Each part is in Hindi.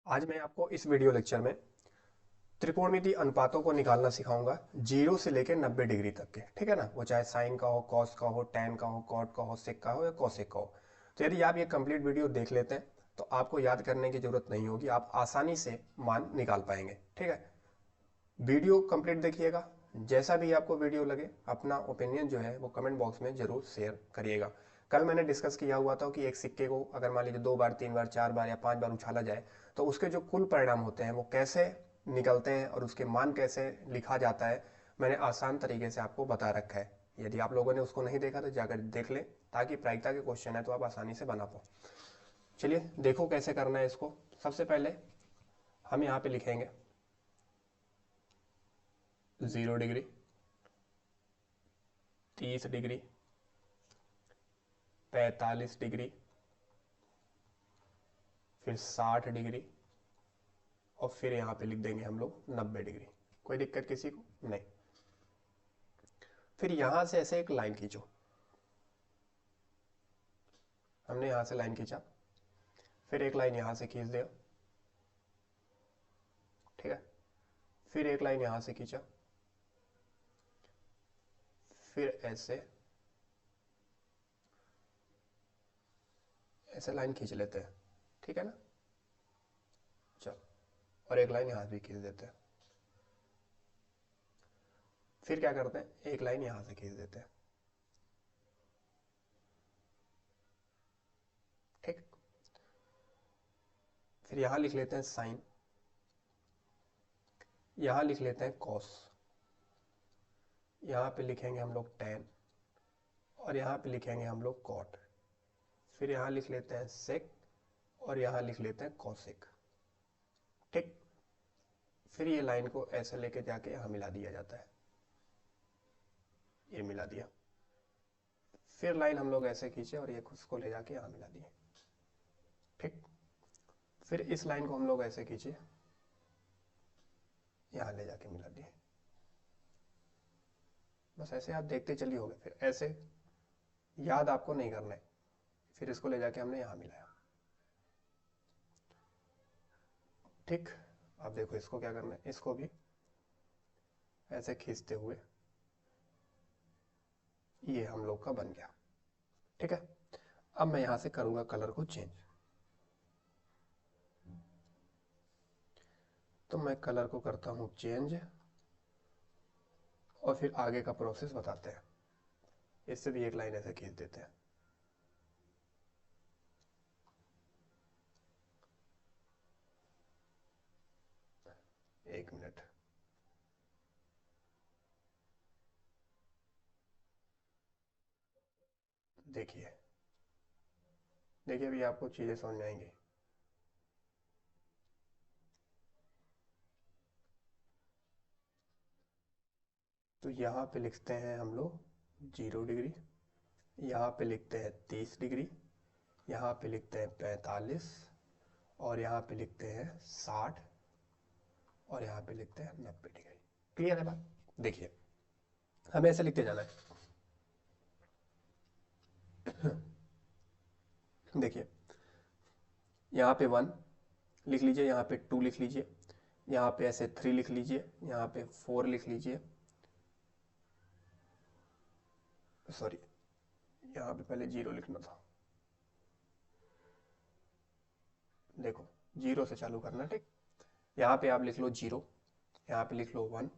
आज मैं आपको इस वीडियो लेक्चर में त्रिकोणमिति अनुपातों को निकालना सिखाऊंगा 0 से लेकर 90 डिग्री तक के। ठीक है ना, वो चाहे साइन का हो, कॉस का हो, टैन का हो, कॉट का हो, सेक का हो या कोसेक का हो। तो यदि आप ये कंप्लीट वीडियो देख लेते हैं तो आपको याद करने की जरूरत नहीं होगी, आप आसानी से मान निकाल पाएंगे। ठीक है, वीडियो कंप्लीट देखिएगा। जैसा भी आपको वीडियो लगे अपना ओपिनियन जो है वो कमेंट बॉक्स में जरूर शेयर करिएगा। कल मैंने डिस्कस किया हुआ था कि एक सिक्के को अगर मान लीजिए 2 बार, 3 बार, 4 बार या 5 बार उछाला जाए तो उसके जो कुल परिणाम होते हैं वो कैसे निकलते हैं और उसके मान कैसे लिखा जाता है, मैंने आसान तरीके से आपको बता रखा है। यदि आप लोगों ने उसको नहीं देखा तो जाकर देख लें, ताकि प्रायिकता के क्वेश्चन है तो आप आसानी से बना पाओ। चलिए देखो कैसे करना है इसको। सबसे पहले हम यहाँ पे लिखेंगे 0 डिग्री, 30 डिग्री, 45 डिग्री, फिर 60 डिग्री और फिर यहाँ पे लिख देंगे हम लोग 90 डिग्री। कोई दिक्कत किसी को नहीं। फिर यहाँ से ऐसे एक लाइन खींचो। हमने यहाँ से लाइन खींचा, फिर एक लाइन यहाँ से खींच दिया। ठीक है, फिर एक लाइन यहाँ से खींचा, फिर ऐसे ऐसे लाइन खींच लेते हैं। ठीक है ना, चलो, और एक लाइन यहाँ भी खींच देते हैं। फिर क्या करते हैं, एक लाइन यहाँ से खींच देते हैं। ठीक, फिर यहाँ लिख लेते हैं साइन, यहाँ लिख लेते हैं कॉस, यहाँ पे लिखेंगे हम लोग टैन और यहाँ पे लिखेंगे हम लोग कॉट। फिर यहाँ लिख लेते हैं सेक और यहाँ लिख लेते हैं कॉसेक। ठीक, फिर ये लाइन को ऐसे लेके जाके यहाँ मिला दिया जाता है, ये मिला दिया। फिर लाइन हम लोग ऐसे खींचे और ये उसको ले जाके यहाँ मिला दिए। ठीक, फिर इस लाइन को हम लोग ऐसे खींचे, यहाँ ले जाके मिला दिए। बस ऐसे आप देखते चलिए होगे। फिर ऐसे याद आपको नहीं करना है, फिर इसको ले जाके हमने यहाँ मिलाया। ठीक, अब देखो इसको क्या करना है, इसको भी ऐसे खींचते हुए ये हम लोग का बन गया। ठीक है, अब मैं यहां से करूंगा कलर को चेंज। तो मैं कलर को करता हूं चेंज और फिर आगे का प्रोसेस बताते हैं। इससे भी एक लाइन ऐसे खींच देते हैं। एक मिनट, देखिए देखिए अभी आपको चीजें समझ में आएंगी। तो यहाँ पे लिखते हैं हम लोग 0 डिग्री, यहाँ पे लिखते हैं 30 डिग्री, यहाँ पे लिखते हैं 45 और यहाँ पे लिखते हैं 60 और यहाँ पे लिखते हैं 90 डिग्री। क्लियर है बात? देखिए हमें ऐसे लिखते जाना है। देखिए यहाँ पे 1 लिख लीजिए, यहाँ पे 2 लिख लीजिए, यहाँ पे ऐसे 3 लिख लीजिए, यहाँ पे 4 लिख लीजिए। सॉरी, यहाँ पे पहले 0 लिखना था। देखो 0 से चालू करना। ठीक, यहाँ पे आप लिख लो 0, यहाँ पे लिख लो 1,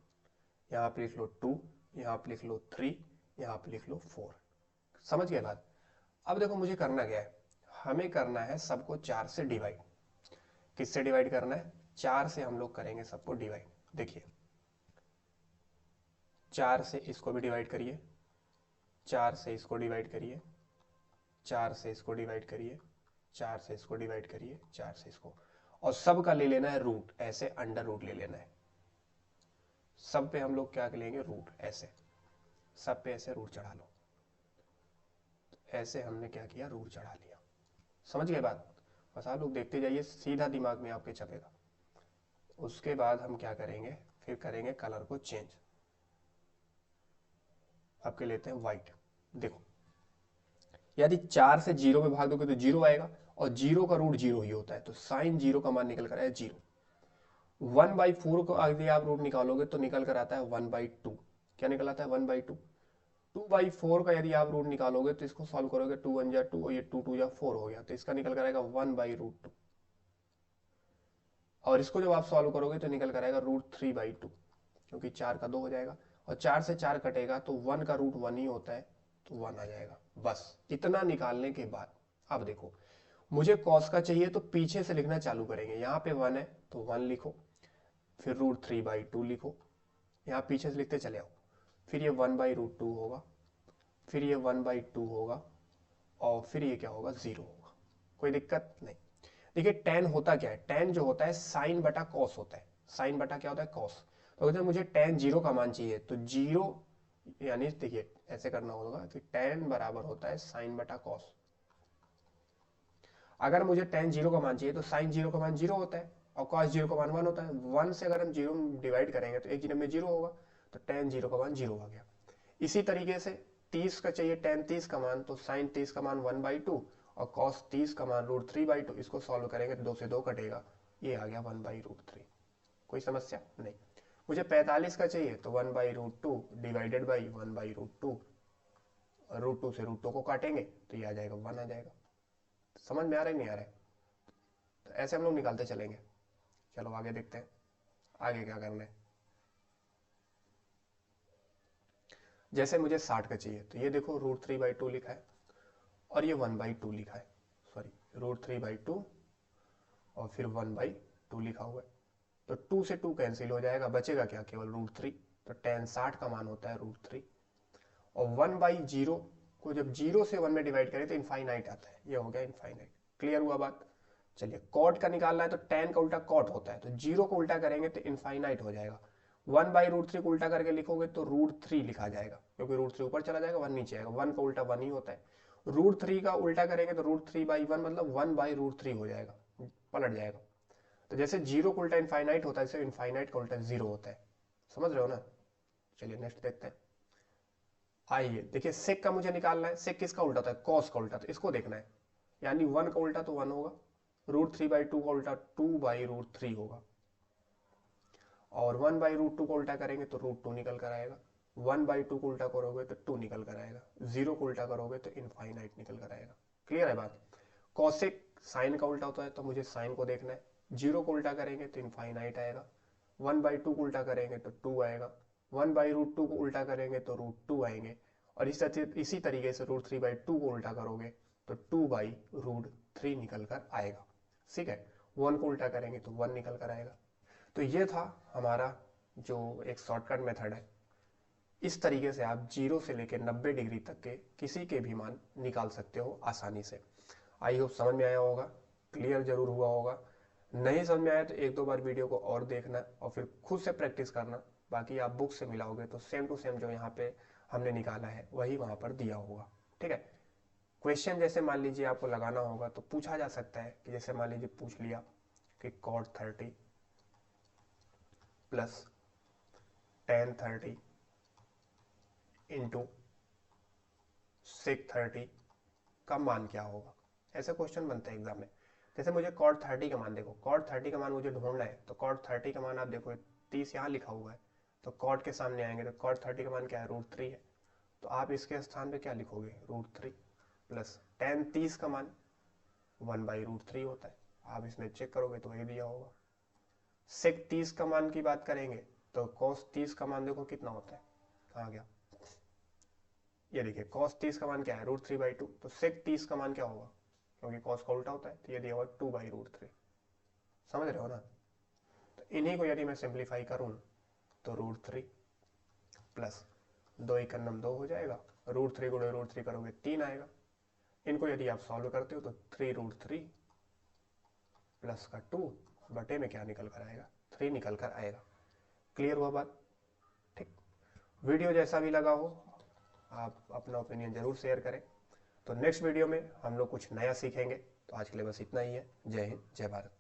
यहाँ पे लिख लो 2, यहाँ पे लिख लो 3, यहाँ पे लिख लो 4। समझ गए बात? अब देखो मुझे करना क्या है, हमें करना है सबको 4 से डिवाइड। किससे डिवाइड करना है? 4 से हम लोग करेंगे सबको डिवाइड। देखिए 4 से इसको भी डिवाइड करिए, 4 से इसको डिवाइड करिए, 4 से इसको डिवाइड करिए, 4 से इसको डिवाइड करिए, 4 से इसको, और सब का ले लेना है रूट, ऐसे अंडर रूट ले लेना है। सब पे हम लोग क्या लेंगे? रूट। ऐसे सब पे ऐसे रूट चढ़ा लो। ऐसे हमने क्या किया? रूट चढ़ा लिया। समझ गए बात? बस आप लोग देखते जाइए, सीधा दिमाग में आपके छपेगा। उसके बाद हम क्या करेंगे, फिर करेंगे कलर को चेंज। आपके लेते हैं व्हाइट। देखो यदि 4 से 0 में भाग दोगे तो 0 आएगा और जीरो का रूट जीरो ही होता है, तो साइन जीरो का मान निकल कर आया जीरो। 1/4 को यदि आप रूट निकालोगे तो निकल कर आता है 1/2। क्या निकल आता है 1/2। 2/4 का यदि आप रूट निकालोगे तो इसको सॉल्व करोगे, 2 1 जा 2 और ये 2 2 जा 4 हो गया, तो इसका निकल कर आएगा 1/√2। और इसको जब आप सॉल्व करोगे तो निकल कर आएगा √3/2, क्योंकि 4 का 2 हो जाएगा और 4 से 4 कटेगा तो 1 का रूट 1 ही होता है, तो 1 आ जाएगा। बस इतना निकालने के बाद अब देखो, मुझे कॉस का चाहिए तो पीछे से लिखना चालू करेंगे। यहाँ पे 1 है तो 1 लिखो, फिर √3/2 लिखो, यहाँ पीछे से लिखते चले आओ, फिर ये 1/√2 होगा, फिर ये 1/2 होगा और फिर ये क्या होगा 0 होगा। कोई दिक्कत नहीं। देखिए tan होता क्या है, tan जो होता है साइन बटा कॉस होता है। साइन बटा क्या होता है कॉस। तो अगर मुझे tan 0 का मान चाहिए तो 0 यानी देखिए ऐसे करना होगा कि tan बराबर होता है साइन बटा कॉस। अगर मुझे tan 0 का मान चाहिए तो साइन 0 का मान 0 होता है और कॉस 0 का मान 1 होता है। 1 से अगर हम 0 डिवाइड करेंगे तो एक जगह में 0 होगा, तो tan 0 का मान 0 आ गया। इसी तरीके से 30 का चाहिए tan 30 का मान, तो साइन 30 का मान 1/2 और cos 30 का मान √3/2। इसको सॉल्व करेंगे तो 2 से 2 कटेगा, ये आ गया 1/√3। कोई समस्या नहीं। मुझे 45 का चाहिए तो 1/√2 डिवाइडेड बाई 1/√2, √2 से √2 को काटेंगे तो ये आ जाएगा 1 आ जाएगा। समझ में आ रहा है नहीं आ रहा है? तो ऐसे हम लोग निकालते चलेंगे। चलो आगे देखते हैं आगे क्या करना है। जैसे मुझे 60 का चाहिए तो ये देखो √3/2 लिखा है और ये 1/2 लिखा है, सॉरी √3/2 और फिर 1/2 लिखा हुआ है। तो 2 से 2 कैंसिल हो जाएगा, बचेगा क्या केवल √3। तो tan 60 का मान होता है √3 और 1/0 को जब 0 से 1 में डिवाइड करें तो इनफाइनाइट आता है, ये हो गया इनफाइनाइट। क्लियर हुआ बात। चलिए कॉट का निकालना है तो tan का उल्टा कॉट होता है, तो 0 को उल्टा करेंगे तो इनफाइनाइट हो जाएगा। 1/√3 को उल्टा करके लिखोगे तो √3 लिखा जाएगा, क्योंकि √3 ऊपर चला जाएगा 1 नीचे आएगा, 1 का उल्टा 1 ही होता है। √3 का उल्टा करेंगे तो √3/1 मतलब 1/√3 हो जाएगा, पलट जाएगा। तो जैसे 0 का उल्टा इनफाइनाइट होता है, इनफाइनाइट का उल्टा 0 होता है। समझ रहे हो ना। चलिए नेक्स्ट देखते हैं। आइए देखिए सेक का मुझे निकालना है। सेक किसका उल्टा होता है, कॉस का उल्टा, तो इसको देखना है। यानी 1 का उल्टा तो 1 होगा, √3/2 का उल्टा 2/√3 होगा और 1/√2 को उल्टा करेंगे तो √2 निकल कर आएगा। 1/2 को उल्टा करोगे तो 2 निकल कर आएगा। 0 को उल्टा करोगे तो इनफाइनाइट निकल कर आएगा। क्लियर है बात। कॉसेक साइन का उल्टा होता है तो मुझे साइन को देखना है। 0 को उल्टा करेंगे तो इनफाइनाइट आएगा, 1/2 को उल्टा करेंगे तो 2 आएगा, 1/√2 को उल्टा करेंगे तो √2 आएंगे और इसी तरीके से √3/2 को उल्टा करोगे तो 2/√3 निकल कर आएगा। ठीक है। 1 को उल्टा करेंगे तो 1 निकल कर आएगा। तो ये था हमारा जो एक शॉर्टकट मेथड है। इस तरीके से आप 0 से लेकर 90 डिग्री तक के किसी के भी मान निकाल सकते हो आसानी से। आई होप समझ में आया होगा, क्लियर जरूर हुआ होगा। नहीं समझ में आया तो एक दो बार वीडियो को और देखना और फिर खुद से प्रैक्टिस करना। बाकी आप बुक से मिलाओगे तो सेम टू सेम जो यहाँ पे हमने निकाला है वही वहाँ पर दिया होगा। ठीक है। क्वेश्चन जैसे मान लीजिए आपको लगाना होगा तो पूछा जा सकता है कि जैसे मान लीजिए पूछ लिया कि cot 30 plus tan 30 into sec 30 का मान क्या होगा। ऐसे क्वेश्चन बनते हैं एग्जाम में। जैसे मुझे cot 30 का मान देखो, cot 30 का मान मुझे ढूंढना है तो cot 30 का मान आप देखो 30 यहाँ लिखा हुआ है तो cot के सामने आएंगे तो cot 30 का मान क्या है √3 है, तो आप इसके स्थान पे क्या लिखोगे √3 प्लस tan 30 का मान 1/√3 होता है, आप इसमें चेक करोगे तो वही दिया होगा। sec 30 का मान की बात करेंगे तो cos 30 का मान देखो कितना होता है, कहाँ गया, ये देखिए cos 30 का मान क्या है √3/2, तो sec 30 का मान क्या होगा, क्योंकि cos का उल्टा होता है तो ये दिया हुआ 2/√3। समझ रहे हो ना। तो इन्हीं को यदि मैं सिंप्लीफाई करूं तो √3 प्लस 2 × 2 हो जाएगा, √3 गुणे √3 करोगे 3 आएगा। इनको यदि आप सॉल्व करते हो तो 3√3 प्लस का 2 बटे में क्या निकल कर आएगा 3 निकल कर आएगा। क्लियर हुआ बात। ठीक। वीडियो जैसा भी लगा हो आप अपना ओपिनियन जरूर शेयर करें। तो नेक्स्ट वीडियो में हम लोग कुछ नया सीखेंगे। तो आज के लिए बस इतना ही है। जय हिंद, जय भारत।